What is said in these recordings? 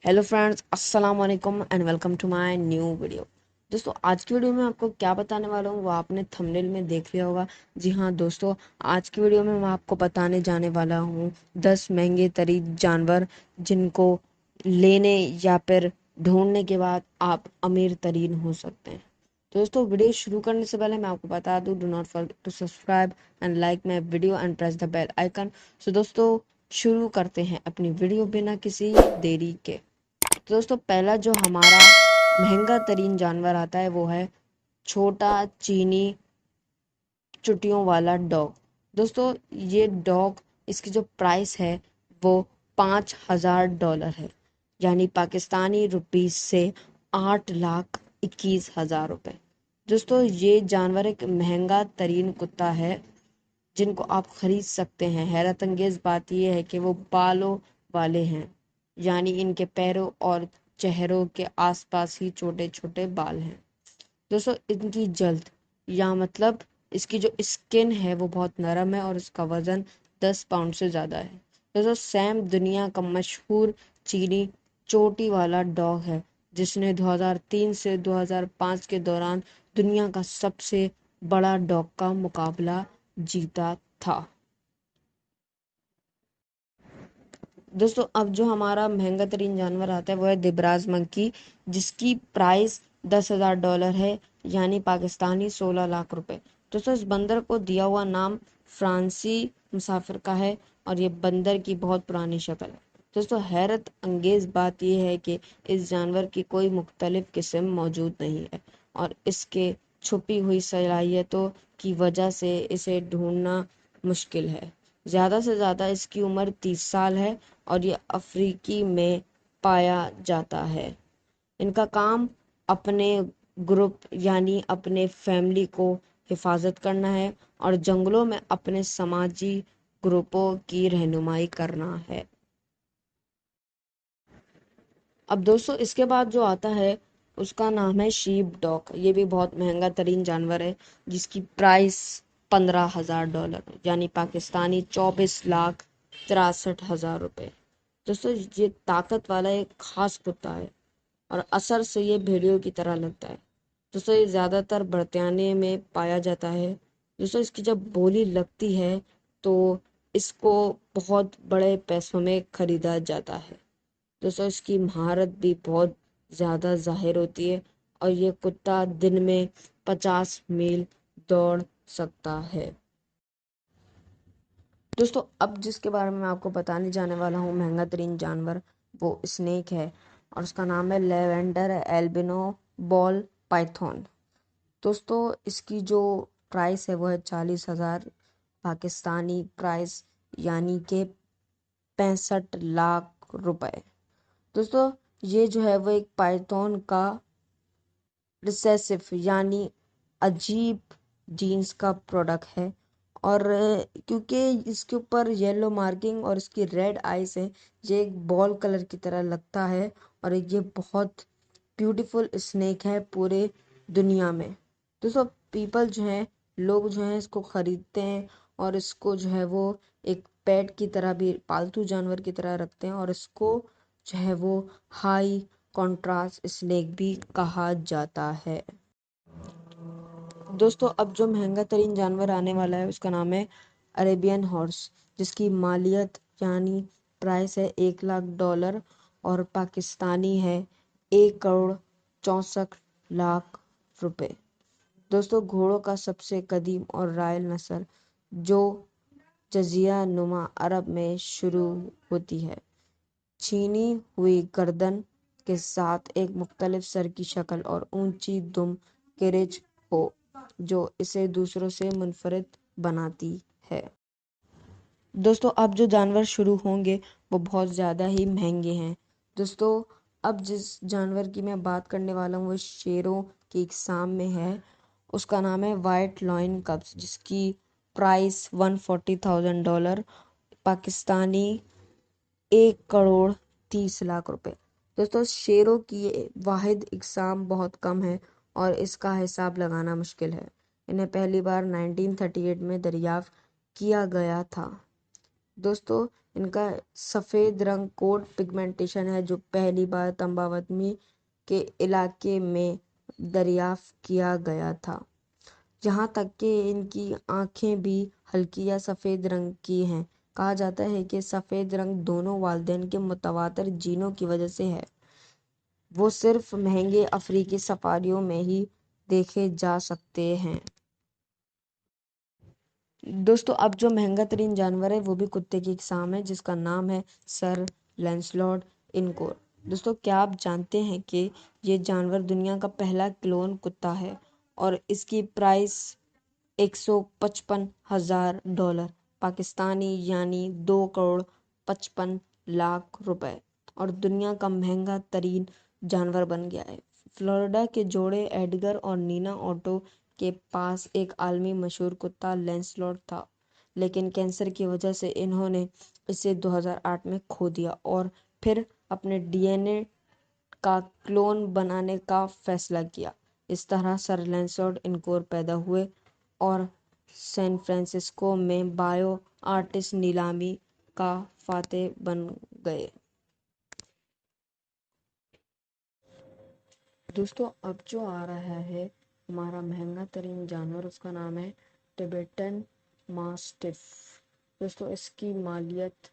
Hello friends, अस्सलाम वालेकुम and welcome to my new video. दोस्तों, आज की वीडियो में आपको क्या बताने वाला हूँ वो आपने थंबनेल में देख लिया होगा। जी हाँ दोस्तों, आज की वीडियो में मैं आपको बताने जाने वाला हूँ 10 महंगे तरीन जानवर जिनको लेने या फिर ढूंढने के बाद आप अमीर तरीन हो सकते हैं। दोस्तों, वीडियो शुरू करने से पहले मैं आपको बता दूं, do not forget to subscribe and like my video and press the bell icon. So दोस्तों, शुरू करते हैं अपनी वीडियो बिना किसी देरी के। तो दोस्तों, पहला जो हमारा महंगा तरीन जानवर आता है वो है छोटा चीनी चुटियों वाला डॉग। दोस्तों, ये डॉग, इसकी जो प्राइस है वो $5,000 है, यानी पाकिस्तानी रुपीस से 8,21,000 रुपए। दोस्तों, ये जानवर एक महंगा तरीन कुत्ता है जिनको आप खरीद सकते हैं। हैरत अंगेज बात यह है कि वो बालों वाले हैं, यानी इनके पैरों और चेहरों के आसपास ही छोटे छोटे बाल हैं। दोस्तों, इनकी जल्द या मतलब इसकी जो स्किन है वो बहुत नरम है और इसका वजन 10 पाउंड से ज़्यादा है। दोस्तों, सैम दुनिया का मशहूर चीनी चोटी वाला डॉग है जिसने 2003 से 2005 के दौरान दुनिया का सबसे बड़ा डॉग का मुकाबला जीता था। दोस्तों, अब जो हमारा महंगा तरीन जानवर आता है वो है दिबराज मंकी, जिसकी प्राइस $10,000 है, यानी पाकिस्तानी 16 लाख रुपए। दोस्तों, इस बंदर को दिया हुआ नाम फ्रांसी मुसाफिर का है और ये बंदर की बहुत पुरानी शक्ल है। दोस्तों, हैरत अंगेज बात यह है कि इस जानवर की कोई मुख्तलिफ किस्म मौजूद नहीं है और इसके छुपी हुई सलाहियतों की वजह से इसे ढूंढना मुश्किल है। ज़्यादा से ज़्यादा इसकी उम्र 30 साल है और ये अफ्रीकी में पाया जाता है। इनका काम अपने ग्रुप यानी अपने फैमिली को हिफाजत करना है और जंगलों में अपने समाजी ग्रुपों की रहनुमाई करना है। अब दोस्तों, इसके बाद जो आता है उसका नाम है शीप डॉग। ये भी बहुत महंगा तरीन जानवर है जिसकी प्राइस $15,000, यानी पाकिस्तानी 24,63,000 रुपए। दोस्तों, ये ताकत वाला एक खास कुत्ता है और असर से ये भेड़ियों की तरह लगता है। दोस्तों, ये ज़्यादातर बर्तानिया में पाया जाता है। दोस्तों, इसकी जब बोली लगती है तो इसको बहुत बड़े पैसों में खरीदा जाता है। दोस्तों, इसकी महारत भी बहुत ज़्यादा जाहिर होती है और ये कुत्ता दिन में 50 मील दौड़ सकता है। दोस्तों, अब जिसके बारे में मैं आपको बताने जाने वाला हूँ महंगा तरीन जानवर, वो स्नेक है और उसका नाम है लेवेंडर एल्बिनो बॉल पाइथन। दोस्तों, इसकी जो प्राइस है वो है 40,000 पाकिस्तानी प्राइस, यानी कि 65 लाख रुपए। दोस्तों, ये जो है वो एक पाइथन का रिसेसिव यानी अजीब जीन्स का प्रोडक्ट है और क्योंकि इसके ऊपर येलो मार्किंग और इसकी रेड आइज है, ये एक बॉल कलर की तरह लगता है और ये बहुत ब्यूटीफुल स्नेक है पूरे दुनिया में। दोस्तों, पीपल जो है, लोग जो हैं इसको खरीदते हैं और इसको जो है वो एक पेट की तरह भी, पालतू जानवर की तरह रखते हैं और इसको जो है वो हाई कॉन्ट्रास्ट स्नेक भी कहा जाता है। दोस्तों, अब जो महंगा तरीन जानवर आने वाला है उसका नाम है अरेबियन हॉर्स, जिसकी मालियत यानी प्राइस है $1 लाख और पाकिस्तानी है 1,64 लाख रुपए। दोस्तों, घोड़ों का सबसे कदीम और रायल नस्ल जो जजीरा नुमा अरब में शुरू होती है, छीनी हुई गर्दन के साथ एक मुख्तलिफ सर की शक्ल और ऊंची दुम केरेज हो जो इसे दूसरों से मुनफरिद बनाती है। दोस्तों, अब जो जानवर शुरू होंगे वो बहुत ज़्यादा ही महंगे हैं। दोस्तों, अब जिस जानवर की मैं बात करने वाला हूँ वो शेरों की इकसाम में है। उसका नाम है वाइट लॉइन कब्स, जिसकी प्राइस $140,000 पाकिस्तानी 1,30,00,000 रुपए। दोस्तों, शेरों की ये वाहिद इकसाम बहुत कम है और इसका हिसाब लगाना मुश्किल है। इन्हें पहली बार 1938 में दरियाफ्त किया गया था। दोस्तों इनका सफ़ेद रंग कोड पिगमेंटेशन है जो पहली बार तंबावतमी के इलाके में दरियाफ्त किया गया था। जहाँ तक कि इनकी आंखें भी हल्की या सफ़ेद रंग की हैं। कहा जाता है कि सफ़ेद रंग दोनों वालिदैन के मुतवातर जीनों की वजह से है। वो सिर्फ महंगे अफ्रीकी सफारियों में ही देखे जा सकते हैं। दोस्तों अब जो महंगा तरीन जानवर है वो भी कुत्ते की इकसाम है जिसका नाम है सर लैंसलॉट इनकोर। दोस्तों क्या आप जानते हैं कि ये जानवर दुनिया का पहला क्लोन कुत्ता है और इसकी प्राइस $155,000 पाकिस्तानी यानी 2 करोड़ 55 लाख रुपए और दुनिया का महंगा तरीन जानवर बन गया है। फ्लोरिडा के जोड़े एडगर और नीना ऑटो के पास एक आलमी मशहूर कुत्ता लैंसलॉट था, लेकिन कैंसर की वजह से इन्होंने इसे 2008 में खो दिया और फिर अपने डीएनए का क्लोन बनाने का फैसला किया। इस तरह सर लैंसलॉट इनकोर पैदा हुए और सैन फ्रांसिस्को में बायो आर्टिस्ट नीलामी का फातेह बन गए। दोस्तों अब जो आ रहा है हमारा महंगा तरीन जानवर, उसका नाम है टिबेटन मास्टिफ। दोस्तों इसकी मालियत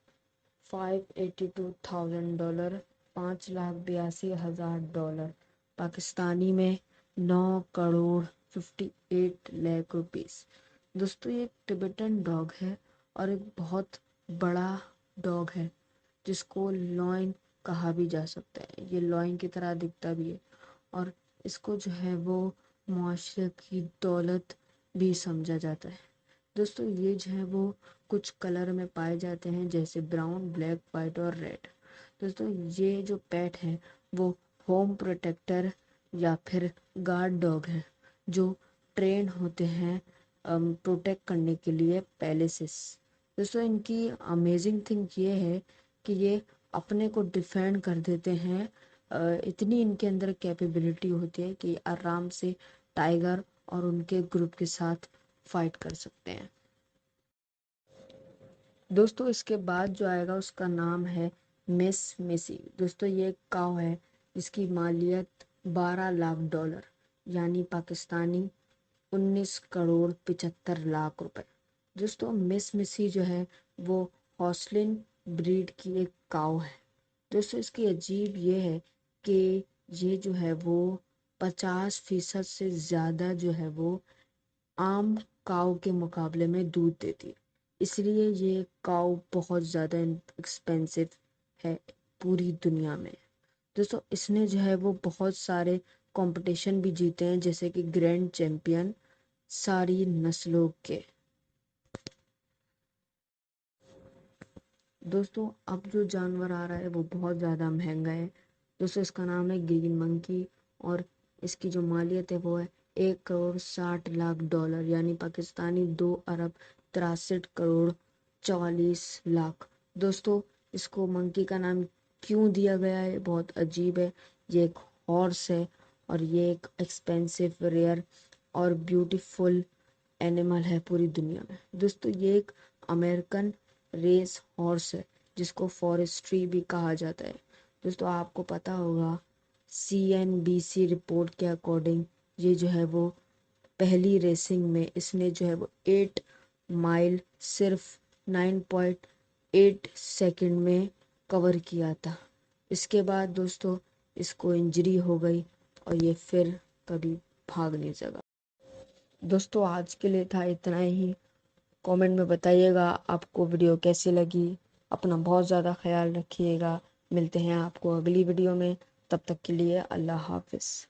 $582,000 $5,82,000 पाकिस्तानी में 9 करोड़ 58 लाख रुपीस। दोस्तों ये एक टिबेटन डॉग है और एक बहुत बड़ा डॉग है जिसको लॉइन कहा भी जा सकता है। ये लॉइन की तरह दिखता भी है और इसको जो है वो मुआशरे की दौलत भी समझा जाता है। दोस्तों ये जो है वो कुछ कलर में पाए जाते हैं जैसे ब्राउन, ब्लैक, वाइट और रेड। दोस्तों ये जो पेट है वो होम प्रोटेक्टर या फिर गार्ड डॉग है जो ट्रेन होते हैं प्रोटेक्ट करने के लिए पैलेसेस। दोस्तों इनकी अमेजिंग थिंग ये है कि ये अपने को डिफेंड कर देते हैं। इतनी इनके अंदर कैपेबिलिटी होती है कि आराम से टाइगर और उनके ग्रुप के साथ फाइट कर सकते हैं। दोस्तों इसके बाद जो आएगा उसका नाम है मिस मिसी। दोस्तों ये एक काव है जिसकी मालियत $12 लाख यानी पाकिस्तानी 19 करोड़ 75 लाख रुपए। दोस्तों मिस मिसी जो है वो हॉस्लिन ब्रीड की एक काव है। दोस्तों इसकी अजीब ये है कि ये जो है वो 50% से ज़्यादा जो है वो आम काऊ के मुकाबले में दूध देती है, इसलिए ये काऊ बहुत ज़्यादा एक्सपेंसिव है पूरी दुनिया में। दोस्तों इसने जो है वो बहुत सारे कंपटीशन भी जीते हैं जैसे कि ग्रैंड चैंपियन सारी नस्लों के। दोस्तों अब जो जानवर आ रहा है वो बहुत ज़्यादा महंगा है। दोस्तों इसका नाम है ग्रीन मंकी और इसकी जो मालियत है वो है $1 करोड़ 60 लाख यानी पाकिस्तानी 2 अरब 63 करोड़ 44 लाख। दोस्तों इसको मंकी का नाम क्यों दिया गया है बहुत अजीब है। ये एक हॉर्स है और ये एक एक्सपेंसिव, रेयर और ब्यूटीफुल एनिमल है पूरी दुनिया में। दोस्तों ये एक अमेरिकन रेस हॉर्स है जिसको फॉरेस्ट्री भी कहा जाता है। दोस्तों आपको पता होगा CNBC रिपोर्ट के अकॉर्डिंग ये जो है वो पहली रेसिंग में इसने जो है वो 8 माइल सिर्फ 9.8 सेकंड में कवर किया था। इसके बाद दोस्तों इसको इंजरी हो गई और ये फिर कभी भाग नहीं सका। दोस्तों आज के लिए था इतना ही। कमेंट में बताइएगा आपको वीडियो कैसी लगी। अपना बहुत ज़्यादा ख्याल रखिएगा। मिलते हैं आपको अगली वीडियो में, तब तक के लिए अल्लाह हाफिज़।